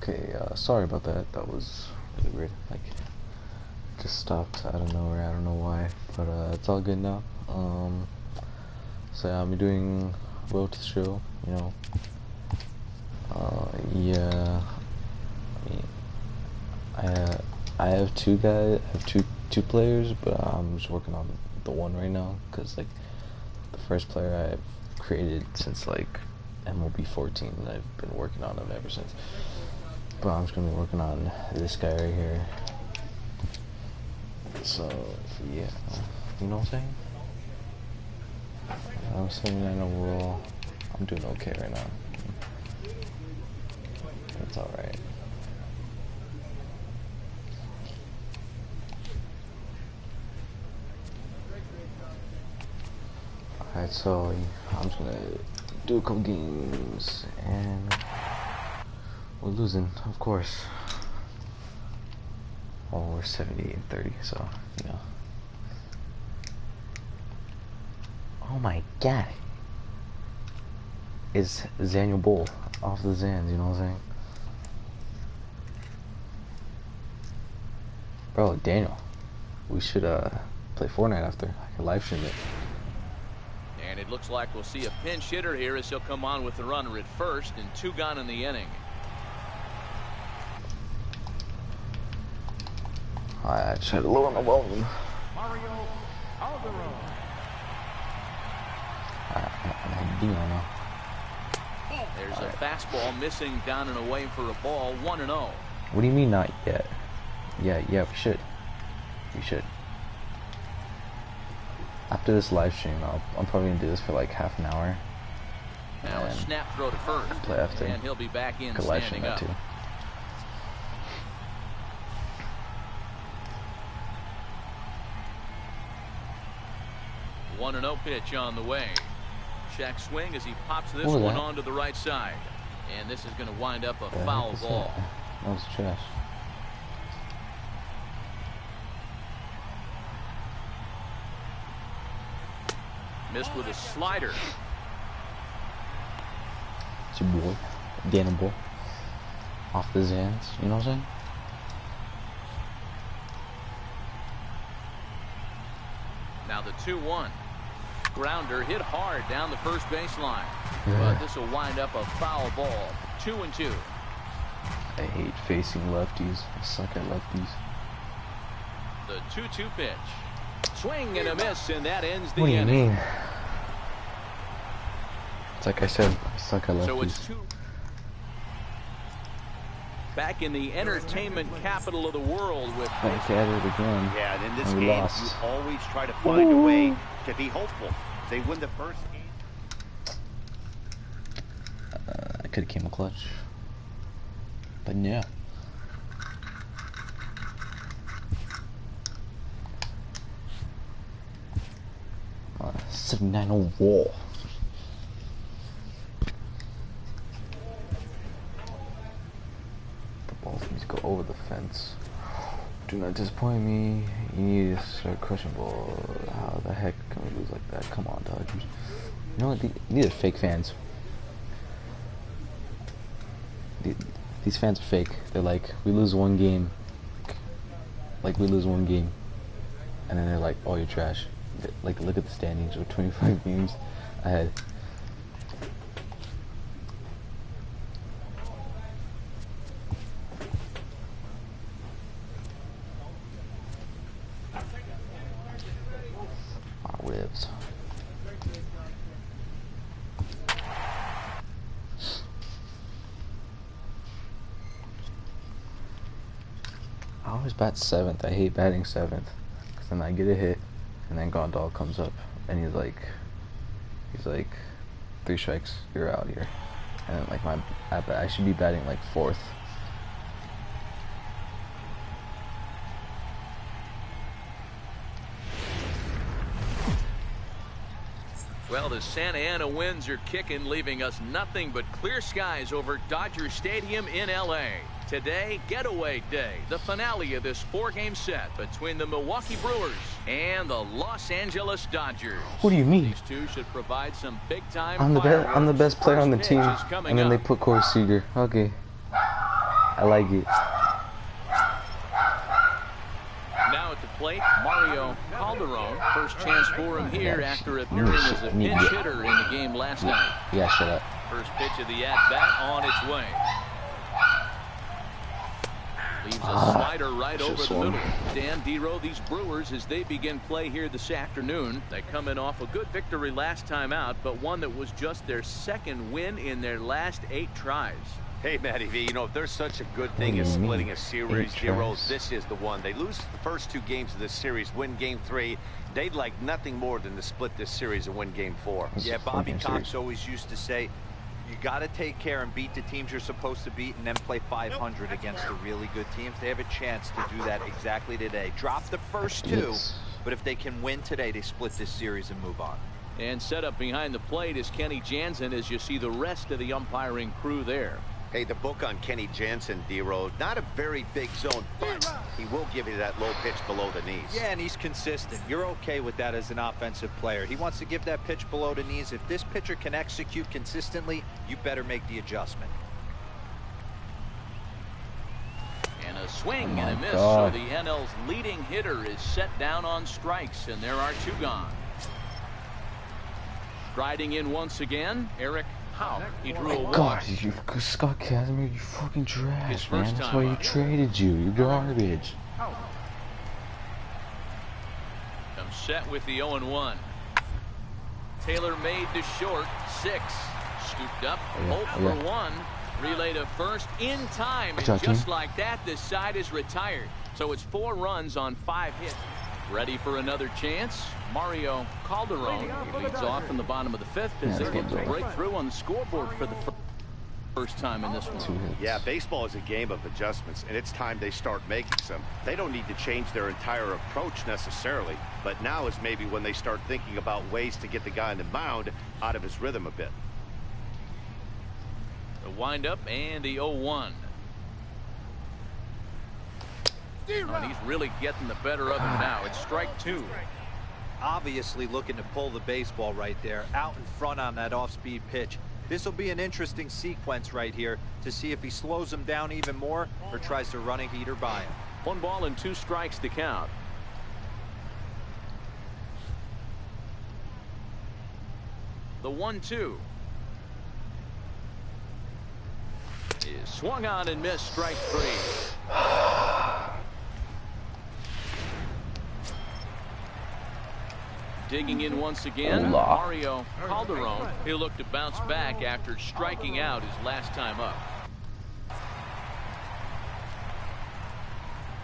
Okay, sorry about that. That was really weird. Like, just stopped out of nowhere. I don't know why, but it's all good now. So yeah, I'm doing well to the show. You know. Yeah. I mean, I have two guys. I have two players, but I'm just working on the one right now because like the first player I've created since like MLB 14, and I've been working on him ever since. But I'm just gonna be working on this guy right here. So yeah, you know what I'm saying? I'm 79 overall. I'm doing okay right now. It's all right. Alright, so I'm just gonna do a couple games, and we're losing, of course. Oh, we're 78-30, so, you know. Oh my god. It's Daniel Bull off the Zans, you know what I'm saying? Bro, Daniel, we should play Fortnite after. I can live stream it. And it looks like we'll see a pinch hitter here as he'll come on with the runner at first and 2 gone in the inning. I tried to lower my volume. Mario Calderon. There's a fastball missing down and away for a ball, 1-0. What do you mean not yet? Yeah, we should. We should. After this live stream, I'm probably gonna do this for like half an hour. Now a snap throw to first, play after. and he'll be back in Live stream standing up. too. 1-0 pitch on the way. Check swing as he pops this one onto the right side, and this is going to wind up a foul ball. That was trash. Missed with a slider. It's your boy, Daniel Bull, off the Zans. You know what I'm saying? Now the 2-1. Grounder hit hard down the first baseline. But this will wind up a foul ball. 2-2. I hate facing lefties. I suck at lefties. The 2-2 pitch. Swing and a miss, and that ends the inning. What do you mean? It's like I said, I suck at lefties. So it's 2. Back in the entertainment capital of the world with back at it again. Yeah, and in this and game, lost. you always try to find a way to be hopeful. They win the first game. I could have came a clutch, but yeah. 79 overall. The ball needs to go over the fence. Do not disappoint me. You need to start crushing ball. How the heck can we lose like that? Come on, Dodgers. You know what? These are fake fans. These fans are fake. They're like, we lose one game. Like we lose one game. And then they're like, oh, you're trash. Like, look at the standings. We're 25 games ahead. Ribs. I always bat 7th. I hate batting 7th because then I get a hit, and then Gondal comes up, and he's like 3 strikes, you're out here, and then, like I should be batting like 4th. Well, the Santa Ana winds are kicking, leaving us nothing but clear skies over Dodger Stadium in L.A. Today, getaway day, the finale of this 4-game set between the Milwaukee Brewers and the Los Angeles Dodgers. What do you mean? These two should provide some big-time I'm the best player on the team, and then they put Corey Seager. Okay. I like it. Now at the plate, Mario Calderon. First chance for him here after appearing as a pinch hitter in the game last night. Yeah, shut up. First pitch of the at-bat on its way. Leaves a slider right over the middle. Dan Dero, these Brewers, as they begin play here this afternoon, they come in off a good victory last time out, but one that was just their second win in their last 8 tries. Hey, Matty V, you know, if there's such a good thing as splitting a series, Dero, this is the one. They lose the first 2 games of this series, win game 3. They'd like nothing more than to split this series and win game 4. Yeah, Bobby Cox always used to say, you got to take care and beat the teams you're supposed to beat and then play 500 against the really good teams. They have a chance to do that exactly today. Drop the first 2, but if they can win today, they split this series and move on. And set up behind the plate is Kenny Jansen as you see the rest of the umpiring crew there. Hey, the book on Kenny Jansen, D-Road, not a very big zone, but he will give you that low pitch below the knees. Yeah, and he's consistent. You're okay with that as an offensive player. He wants to give that pitch below the knees. If this pitcher can execute consistently, you better make the adjustment. And a swing and a miss. So the NL's leading hitter is set down on strikes, and there are 2 gone. Striding in once again, Eric. He drew a walk. God, you Scott Casimir, you fucking trash, man. That's why you traded you. You garbage. Comes set with the 0-1. Taylor made to short, 6. Scooped up, hold for 1. Relay to first in time, and just like that, this side is retired. So it's 4 runs on 5 hits. Ready for another chance? Mario Calderon leads off in the bottom of the 5th as they get to break through on the scoreboard for the first time in this one. Yeah, baseball is a game of adjustments, and it's time they start making some. They don't need to change their entire approach necessarily, but now is maybe when they start thinking about ways to get the guy on the mound out of his rhythm a bit. The windup and the 0-1. And he's really getting the better of him now. It's strike 2. Obviously looking to pull the baseball right there, out in front on that off-speed pitch. This will be an interesting sequence right here to see if he slows him down even more or tries to run a heater by him. 1 ball and 2 strikes to count. The 1-2 is swung on and missed. Strike 3. Digging in once again, Mario Calderon. He'll look to bounce back after striking out his last time up.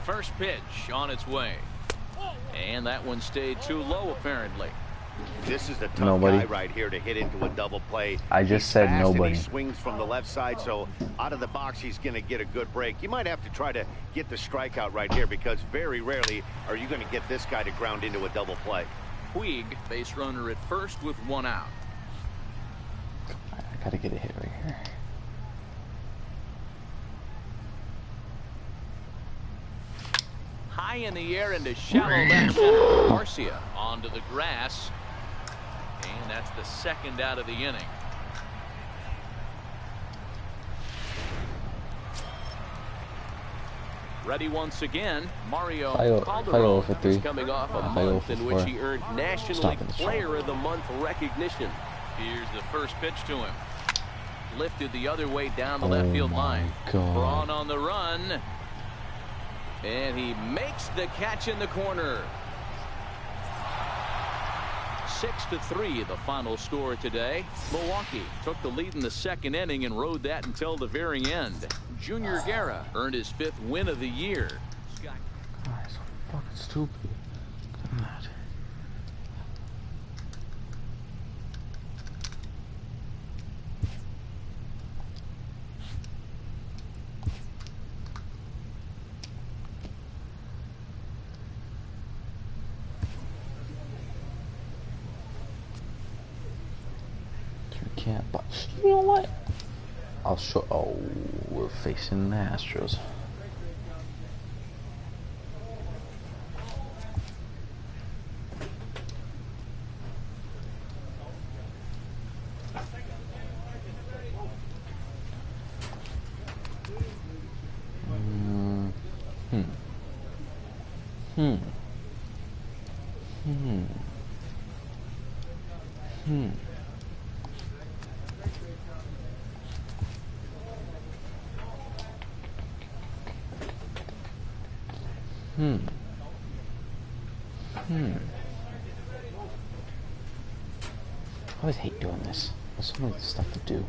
First pitch on its way. And that one stayed too low, apparently. This is the tough guy right here to hit into a double play. I just said nobody. He swings from the left side, so out of the box he's going to get a good break. You might have to try to get the strikeout right here because very rarely are you going to get this guy to ground into a double play. Puig, base runner at first with 1 out. I gotta get a hit right here. High in the air into shallow left center. Garcia onto the grass. And that's the 2nd out of the inning. Ready once again, Mario Calderon is coming off a month in which he earned National League Player of the Month recognition. Here's the first pitch to him. Lifted the other way down the left field line. Braun on the run. And he makes the catch in the corner. 6-3 the final score today. Milwaukee took the lead in the 2nd inning and rode that until the very end. Junior Guerra earned his 5th win of the year. God, it's so fucking stupid. God. Can't, but you know what? I'll show. Oh, we're facing the Astros. Hmm. Hmm. Hmm. Hmm. Hmm. I always hate doing this. There's so much stuff to do.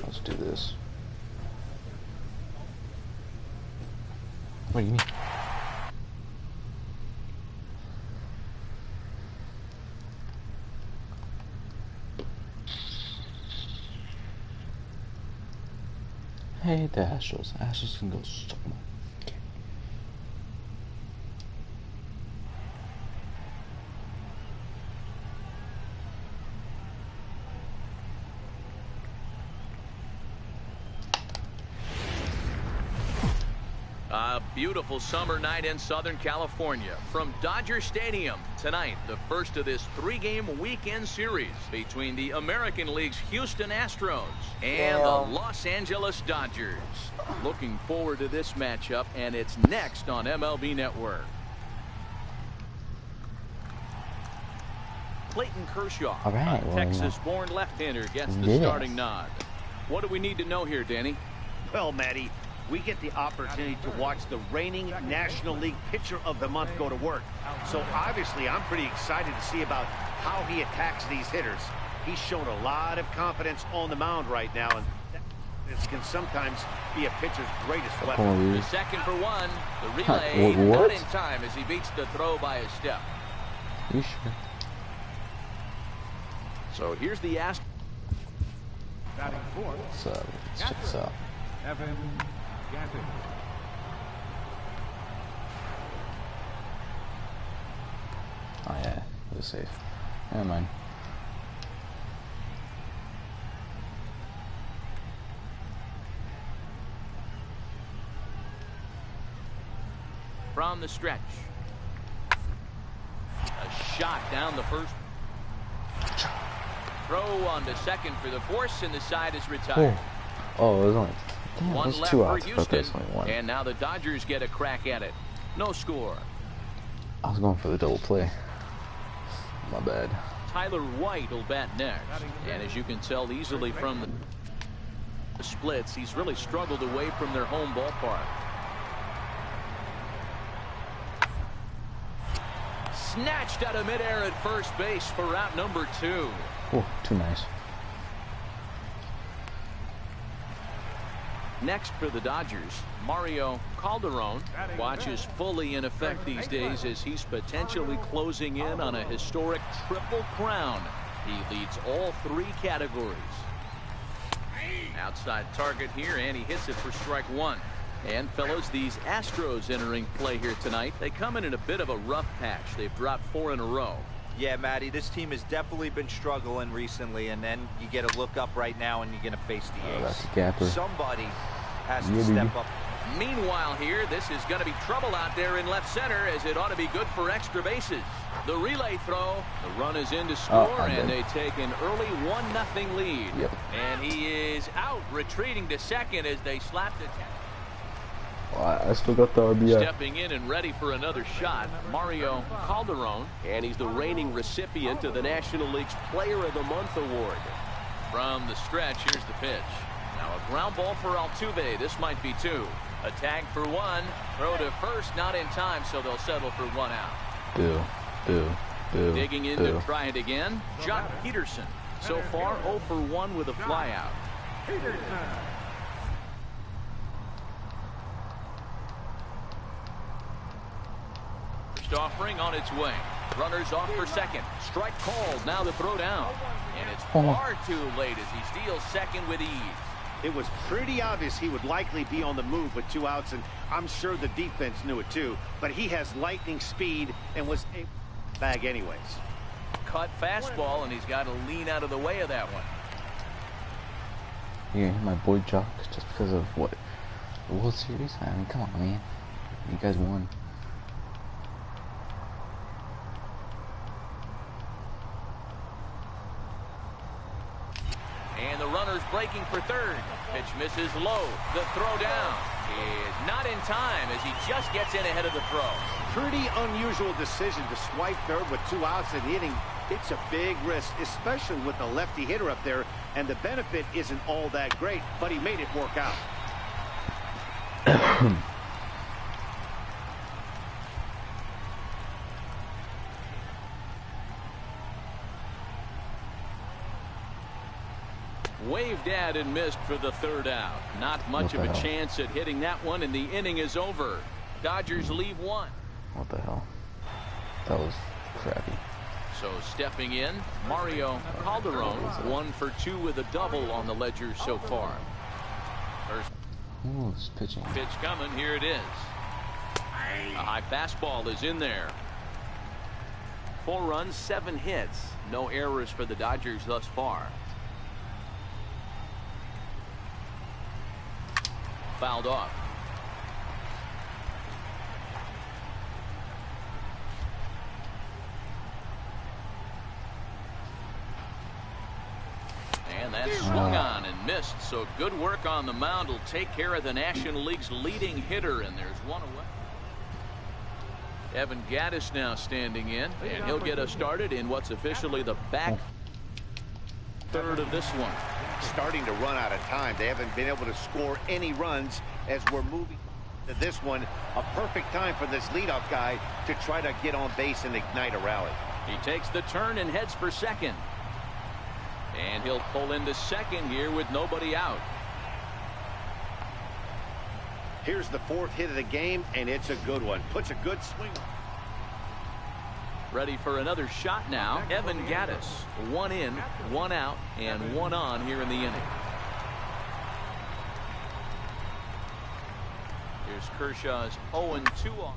Let's do this. What do you mean? Hey, the Astros. Astros can go suck my. A beautiful summer night in Southern California from Dodger Stadium. Tonight, the first of this 3-game weekend series between the American League's Houston Astros and the Los Angeles Dodgers. Looking forward to this matchup, and it's next on MLB Network. Clayton Kershaw, Right, a Texas-born left-hander, gets the starting nod. What do we need to know here, Danny? Well, Matty, we get the opportunity to watch the reigning National League Pitcher of the Month go to work. So obviously I'm pretty excited to see about how he attacks these hitters. He's shown a lot of confidence on the mound right now, and this can sometimes be a pitcher's greatest weapon. The second for one. The relay not in time as he beats the throw by a step. You sure? So here's the ask. So let's check this out. Oh yeah, it was safe. Never mind. From the stretch. A shot down the first. Throw on to second for the force, and the side is retired. Oh, it was only one left two for outs. Houston, Only one. and now the Dodgers get a crack at it. No score. I was going for the double play. My bad. Tyler White will bat next, and as you can tell easily from the splits, he's really struggled away from their home ballpark. Snatched out of midair at first base for out number 2. Oh, too nice. Next for the Dodgers, Mario Calderon watches fully in effect these days as he's potentially closing in on a historic triple crown. He leads all 3 categories. Outside target here, and he hits it for strike 1. And fellows, these Astros entering play here tonight, they come in a bit of a rough patch. They've dropped 4 in a row. Yeah, Matty, this team has definitely been struggling recently, and then you get a look up right now and you're going to face the ace. That's a gapper. Somebody has to step up. Meanwhile here, this is going to be trouble out there in left center, as it ought to be good for extra bases. The relay throw, the run is in to score, and they take an early 1-0 lead. Yep. And he is out, retreating to second as they slap the I still got the RBI. Stepping in and ready for another shot, Mario Calderon, and he's the reigning recipient of the National League's Player of the Month award. From the stretch, here's the pitch. Now a ground ball for Altuve. This might be 2. A tag for 1. Throw to first, not in time, so they'll settle for 1 out. Digging in to try it again, Jock Peterson. So far, 0 for 1 with a flyout. Offering on its way. Runners off for second. Strike called. Now the throw down. And it's far too late as he steals second with ease. It was pretty obvious he would likely be on the move with 2 outs, and I'm sure the defense knew it too. But he has lightning speed and was able to bag anyways. Cut fastball, and he's got to lean out of the way of that one. Yeah, my boy Jock, just because of what? The World Series? I mean, come on, man. You guys won. And the runner's breaking for third. Pitch misses low. The throw down is not in time as he just gets in ahead of the throw. Pretty unusual decision to swipe third with 2 outs in the inning. It's a big risk, especially with the lefty hitter up there, and the benefit isn't all that great, but he made it work out. Waved at and missed for the third out. Not much of a chance at hitting that one, and the inning is over. Dodgers leave 1. What the hell? That was crappy. So stepping in, Mario Calderon, 1 for 2 with a double on the ledger so far. First pitching. Pitch coming, here it is. A high fastball is in there. 4 runs, 7 hits. No errors for the Dodgers thus far. Fouled off. And that swung on and missed. So good work on the mound will take care of the National League's leading hitter, and there's 1 away. Evan Gattis now standing in, and he'll get us started in what's officially the back third of this one. Starting to run out of time. They haven't been able to score any runs as we're moving to this one. A perfect time for this leadoff guy to try to get on base and ignite a rally. He takes the turn and heads for second. And he'll pull into second here with nobody out. Here's the 4th hit of the game, and it's a good one. Puts a good swing. Ready for another shot now. Evan Gattis. 1 in, 1 out, and 1 on here in the inning. Here's Kershaw's 0-2 on.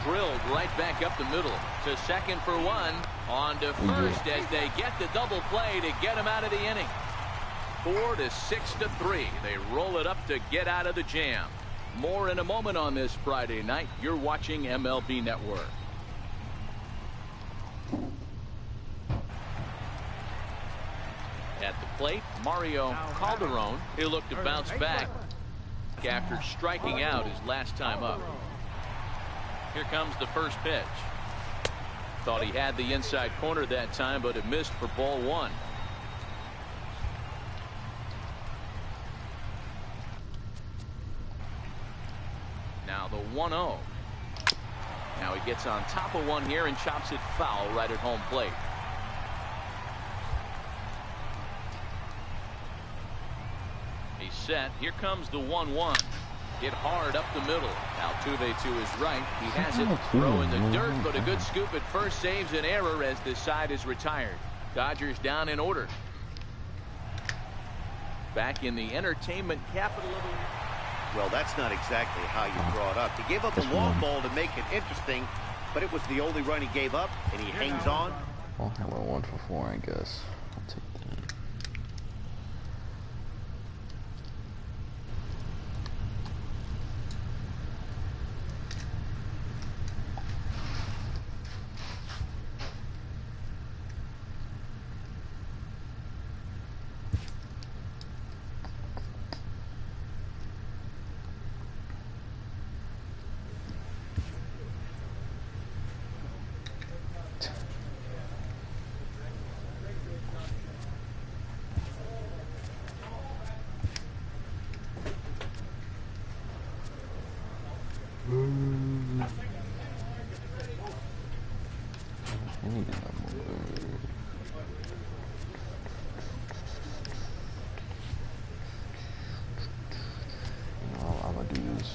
Drilled right back up the middle to second for 1. On to first as they get the double play to get him out of the inning. 4 to 6 to 3. They roll it up to get out of the jam. More in a moment on this Friday night. You're watching MLB Network. At the plate, Mario Calderon. He'll look to bounce back after striking out his last time up. Here comes the first pitch. Thought he had the inside corner that time, but it missed for ball 1. Now the 1-0. Now he gets on top of one here and chops it foul right at home plate. He's set. Here comes the 1-1. Hit hard up the middle. Altuve to his right. He has it. Throw in the dirt, but a good scoop at first saves an error as this side is retired. Dodgers down in order. Back in the entertainment capital of the league. Well, that's not exactly how you draw it up. He gave up a long ball to make it interesting, but it was the only run he gave up, and he hangs on. Well, I went 1 for 4, I guess. I'll take that. I'm gonna do this.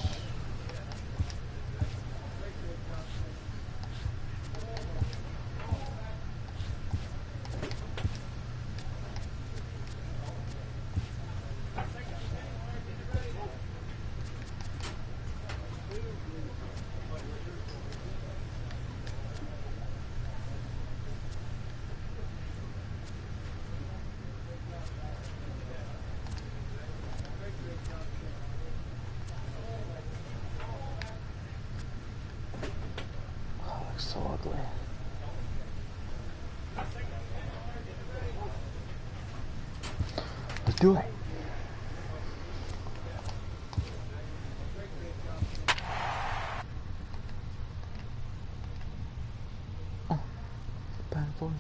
So ugly. Do it. Oh, bad boy.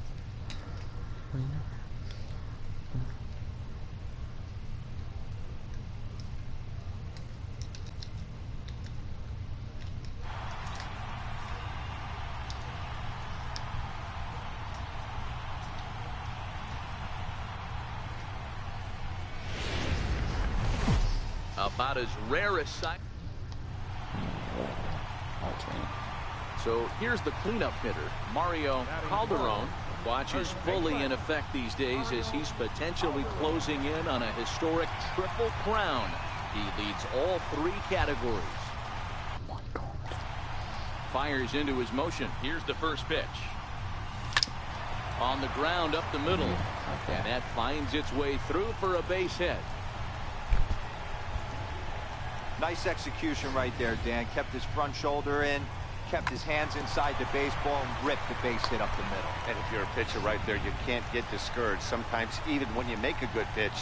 About as rare a sight. So here's the cleanup hitter, Mario Calderon. Watches fully in effect these days as he's potentially closing in on a historic triple crown. He leads all 3 categories. Fires into his motion. Here's the first pitch. On the ground up the middle. And that finds its way through for a base hit. Nice execution right there, Dan. Kept his front shoulder in, kept his hands inside the baseball, and ripped the base hit up the middle. And if you're a pitcher right there, you can't get discouraged. Sometimes even when you make a good pitch,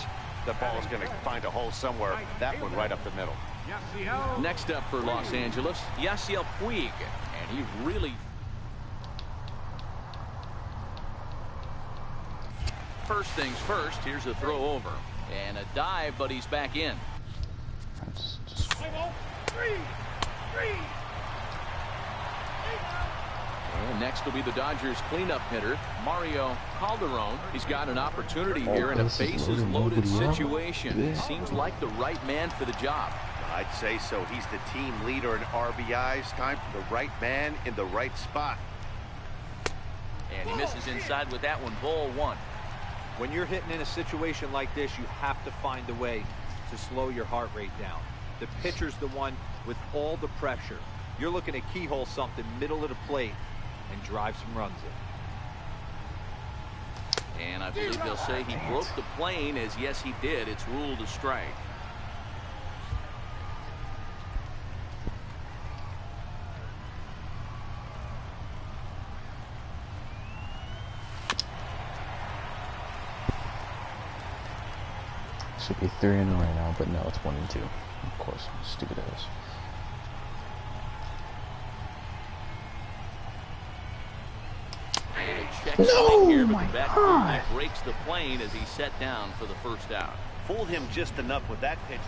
the ball is going to find a hole somewhere. That one right up the middle. Next up for Los Angeles, Yasiel Puig. And he really... First things first, here's a throw over. And a dive, but he's back in. And next will be the Dodgers cleanup hitter, Mario Calderon. He's got an opportunity here in a bases-loaded situation. Seems like the right man for the job. I'd say so. He's the team leader in RBIs. Time for the right man in the right spot. And he misses inside with that one. Ball 1. When you're hitting in a situation like this, you have to find a way to slow your heart rate down. The pitcher's the one with all the pressure. You're looking to keyhole something middle of the plate and drive some runs in. And I believe they'll say he broke the plane, as yes he did. It's ruled a strike. Should be 3-0 right now, but no, it's 1-2. Of course, stupid ass. No, here, but the back breaks the plane as he's set down for the first out. Fooled him just enough with that pitch.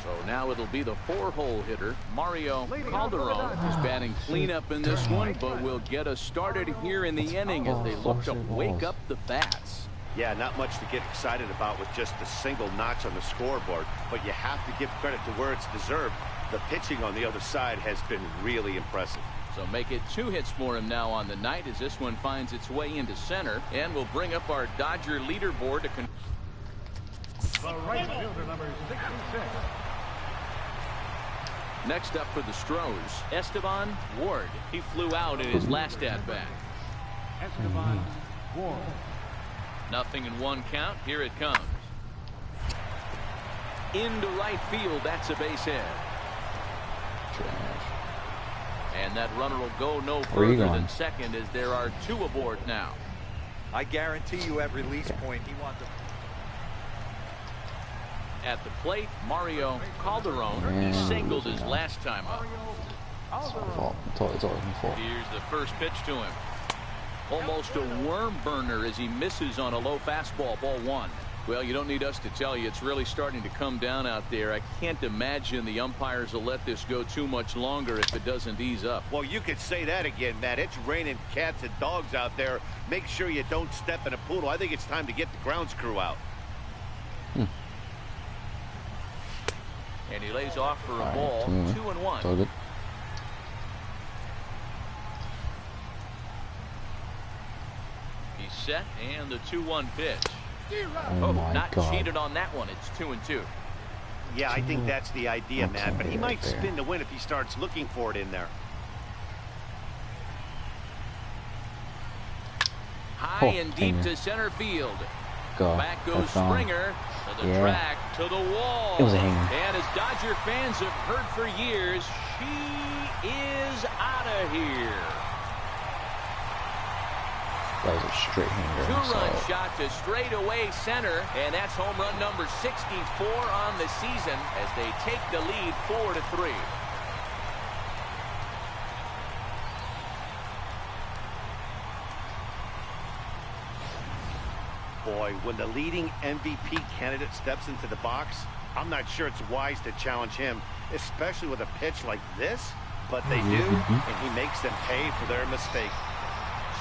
So now it'll be the 4-hole hitter, Mario Calderon. He's batting cleanup in this one, but will get us started here in the inning as they look to wake up the bats. Yeah, not much to get excited about with just a single notch on the scoreboard, but you have to give credit to where it's deserved. The pitching on the other side has been really impressive. So make it 2 hits for him now on the night as this one finds its way into center, and we'll bring up our Dodger leaderboard to the right fielder, number 66. Next up for the Stros, Esteban Ward. He flew out in his last at-bat. Esteban Ward. 0-1 count. Here it comes. Into right field. That's a base hit. And that runner will go no further than second as there are 2 aboard now. I guarantee you at release point he wants to... At the plate, Mario Calderon. He singled his last time up. It's all his fault. Here's the first pitch to him. Almost a worm burner as he misses on a low fastball. Ball 1. Well, you don't need us to tell you it's really starting to come down out there. I can't imagine the umpires will let this go too much longer if it doesn't ease up. Well, you could say that again, Matt. It's raining cats and dogs out there. Make sure you don't step in a poodle. I think it's time to get the grounds crew out. And he lays off for a ball. 2-1. It's all good. He's set, and the 2-1 pitch. Oh my not God. cheated on that one. It's 2-2. Yeah, I think that's the idea, Matt. But he might spin to win if he starts looking for it in there. High and deep to center field. Go. Back goes Springer to the track, to the wall. It was a hanger. And as Dodger fans have heard for years, she is out of here. That was a straight hander. Two-run shot to straightaway center, and that's home run number 64 on the season as they take the lead 4-3. Boy, when the leading MVP candidate steps into the box, I'm not sure it's wise to challenge him, especially with a pitch like this. But they do, and he makes them pay for their mistake.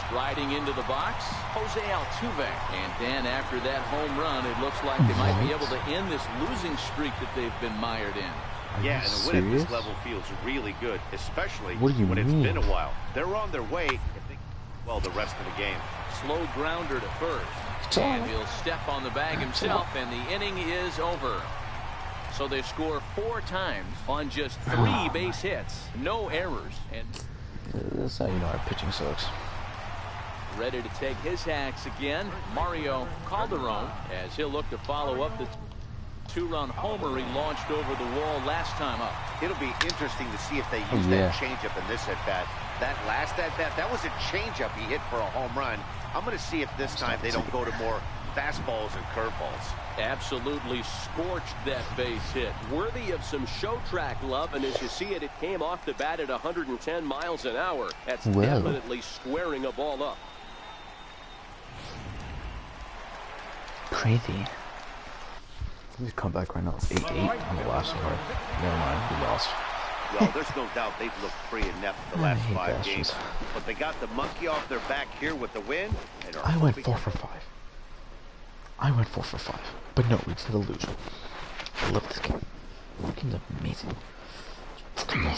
Striding into the box, Jose Altuve. And then after that home run, it looks like they might be able to end this losing streak that they've been mired in. Yeah, and a win at this level feels really good, especially when it's been a while. They're on their way if they well the rest of the game. Slow grounder to first. And he'll step on the bag himself, and the inning is over. So they score 4 times on just 3 base hits. No errors. And that's how you know our pitching sucks. ready to take his hacks again, Mario Calderon, as he'll look to follow up the 2-run homer he launched over the wall last time up. It'll be interesting to see if they use that changeup in this at-bat. That last at-bat, that was a changeup he hit for a home run. I'm going to see if this time they don't go to more fastballs and curveballs. Absolutely scorched that base hit. Worthy of some show track love, and as you see it, it came off the bat at 110 miles an hour. That's definitely squaring a ball up. Crazy. We come back right now. It's 8-8 on the last one. Never mind, we lost. Well, there's no doubt they've looked pretty inept the last 5 games. But they got the monkey off their back here with the win. And I went 4 for 5. I went 4 for 5. But no, we did a loser. I love this game. This game's amazing. Come on.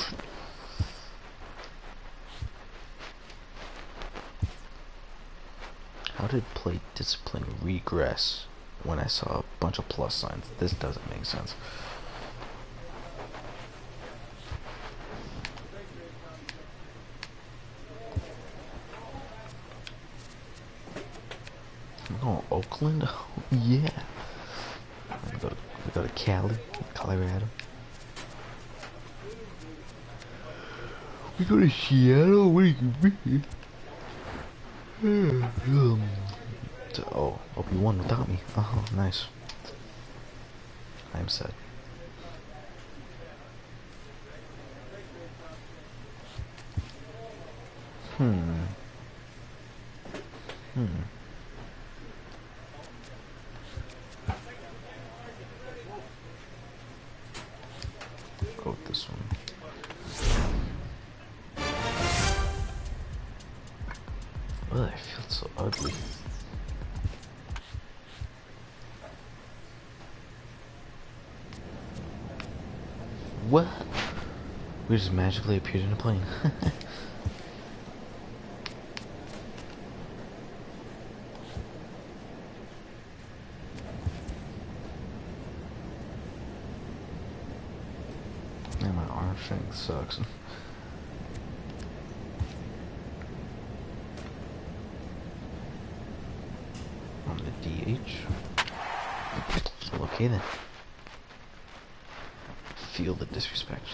How did play discipline regress when I saw a bunch of plus signs? This doesn't make sense. Oh, Oakland? Oh, yeah. We go to Cali, Colorado. We go to Seattle. What do you mean? Oh, you won without me. Oh, nice. I'm sad. Go with this one. Oh, I feel so ugly. What? We just magically appeared in a plane. Man, my arm strength sucks. On the DH. Okay then. Feel the disrespect.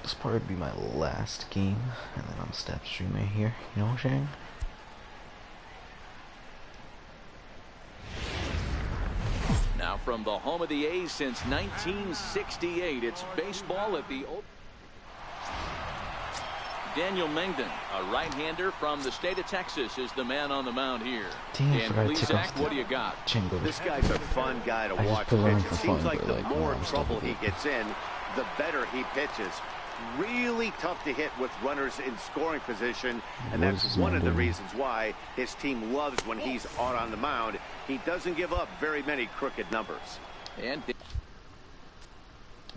This probably be my last game, and then I'm step streamer here. You know what I'm saying? Now from the home of the A's since 1968, it's baseball at the Daniel Mengden, a right-hander from the state of Texas, is the man on the mound here. Damn, and please, Zach, what do you got? Jingle. This guy's a fun guy to watch pitch. It seems like the more trouble he gets in, the better he pitches. Really tough to hit with runners in scoring position, and that's one of the reasons why his team loves when he's on the mound. He doesn't give up very many crooked numbers. And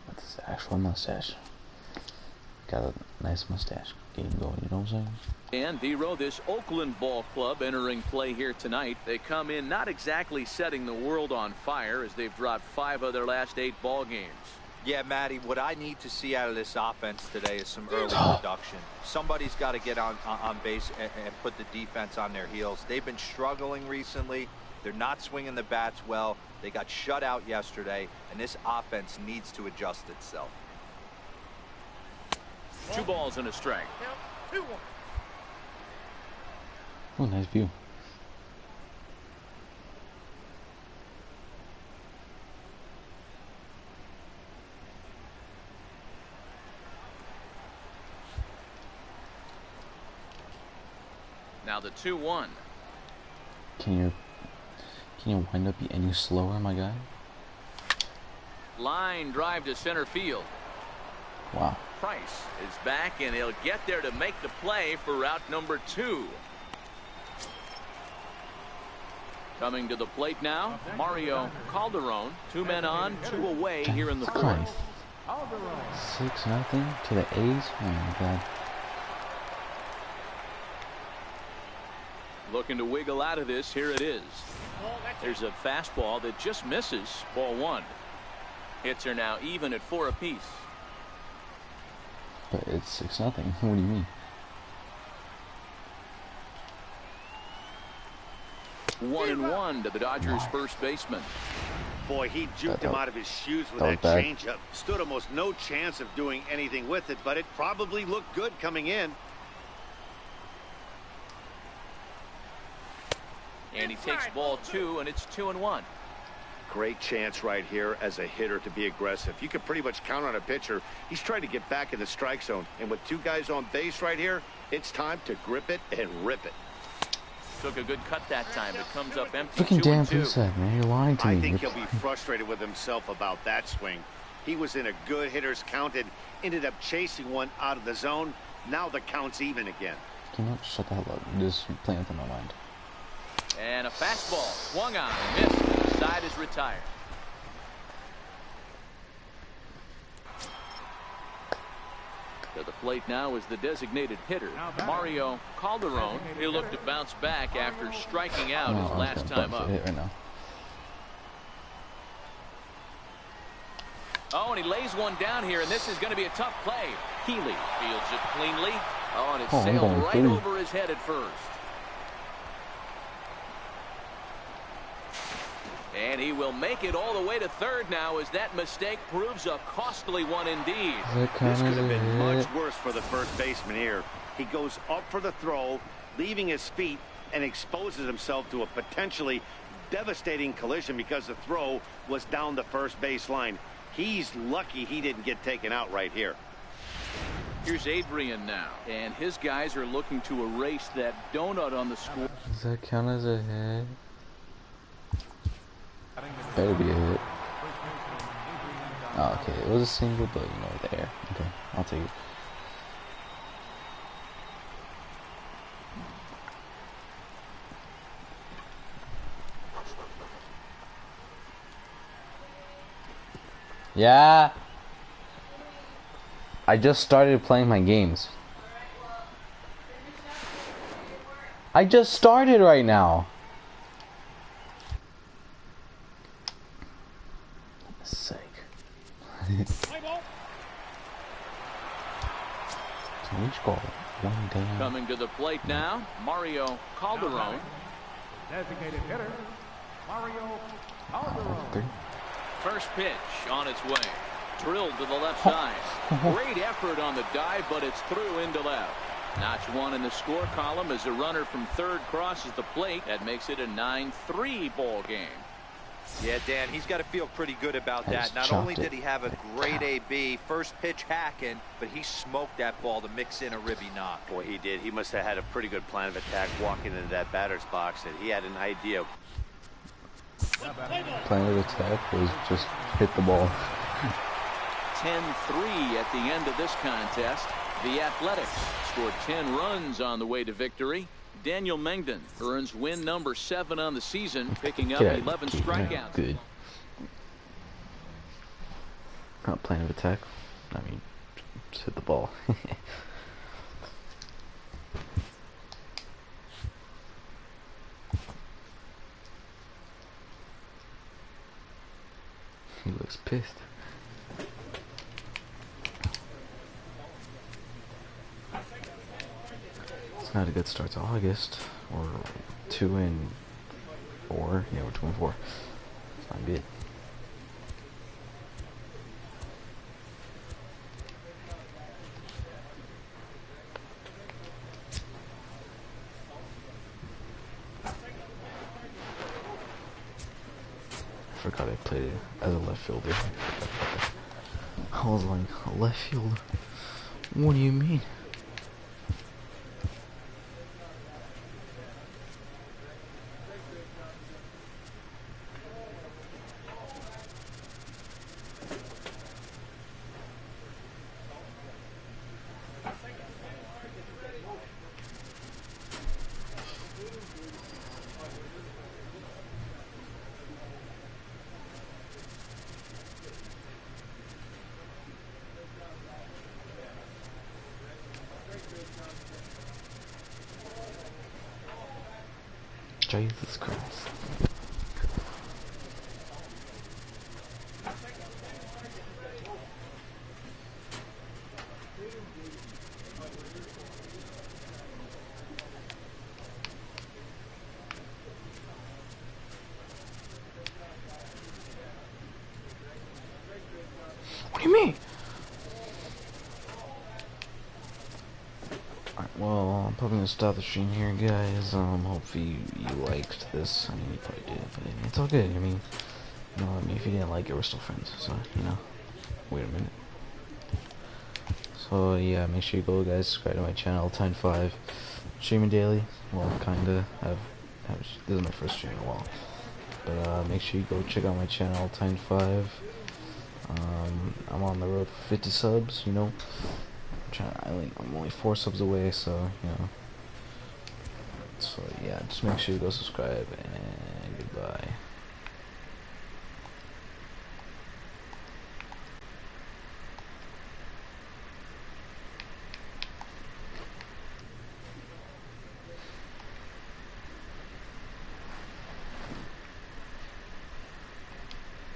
That's the actual mustache. Got a nice mustache. Game going, you know what I'm saying? And D-Row, this Oakland ball club entering play here tonight. They come in not exactly setting the world on fire as they've dropped 5 of their last 8 ball games. Yeah, Matty, what I need to see out of this offense today is some early production. Somebody's got to get on base and put the defense on their heels. They've been struggling recently. They're not swinging the bats well. They got shut out yesterday, and this offense needs to adjust itself. 2 balls and a strike. Oh, nice view. Now the 2-1. Can you wind up any slower, my guy? Line drive to center field. Wow. Price is back, and he'll get there to make the play for route number 2. Coming to the plate now, Mario Calderon. 2 men on, 2 away here in the 4th. 6-0 to the A's. Oh my God. Looking to wiggle out of this. Here it is. There's a fastball that just misses. Ball 1. Hits are now even at 4 apiece. But it's 6-0. What do you mean? 1-1 to the Dodgers' first baseman. Boy, he juked him out of his shoes with that changeup. Stood almost no chance of doing anything with it, but it probably looked good coming in. And he takes ball 2, and it's 2-1. Great chance right here as a hitter to be aggressive. You can pretty much count on a pitcher. He's trying to get back in the strike zone. And with 2 guys on base right here, it's time to grip it and rip it. Took a good cut that time. It comes up empty. Freaking damn 2-2. Pusek, man. You're lying to me. I think he'll be frustrated with himself about that swing. He was in a good hitter's count and ended up chasing one out of the zone. Now the count's even again. Can you shut the hell up? You're just playing with my mind. And a fastball swung on, missed. The side is retired. To the plate now is the designated hitter, Mario Calderon. He'll look to bounce back after striking out his last time up. Right now. Oh, and he lays one down here, and this is going to be a tough play. Healy fields it cleanly. Oh, and it sailed right over his head at first. And he will make it all the way to third now as that mistake proves a costly one indeed. This could have been much worse for the first baseman here. He goes up for the throw, leaving his feet, and exposes himself to a potentially devastating collision because the throw was down the first base line. He's lucky he didn't get taken out right here. Here's Adrian now, and his guys are looking to erase that donut on the score. Does that count as a hit? Better be a hit. Oh, okay, it was a single, but you know, there. Okay, I'll take it. Yeah. I just started playing my games. I just started right now. Sake. Can we score one damn? Coming to the plate now, Mario Calderon. Designated hitter, Mario Calderon. First pitch on its way. Drilled to the left side. Great effort on the dive, but it's through into left. Notch one in the score column as a runner from third crosses the plate. That makes it a 9-3 ball game. Yeah, Dan, he's got to feel pretty good about that. Not only did he have a great AB, first pitch hacking, but he smoked that ball to mix in a ribby knock. Boy, he did. He must have had a pretty good plan of attack walking into that batter's box, and he had an idea. Plan of attack was just hit the ball. 10-3 at the end of this contest. The Athletics scored 10 runs on the way to victory. Daniel Mengden earns win number 7 on the season, picking up 11 strikeouts. Good. Not plan of attack. I mean, just hit the ball. He looks pissed. It's not a good start to August, or 2 in 4. Yeah, we're 2-4. It's not good. I forgot I played as a left fielder. I was like, left field? What do you mean? Jesus Christ. What do you mean? Alright, well, I'm probably gonna stop the stream here, guys. Hopefully you liked this. I mean, you probably did, but it's all good. I mean, if you didn't like it, we're still friends. So, wait a minute. So, yeah, make sure you go, guys, subscribe to my channel, Time 5. Streaming daily. Well, kinda. This is my first stream in a while. But, make sure you go check out my channel, Time 5. I'm on the road for 50 subs, I'm only 4 subs away, so, So, yeah, just make sure you go subscribe, and goodbye.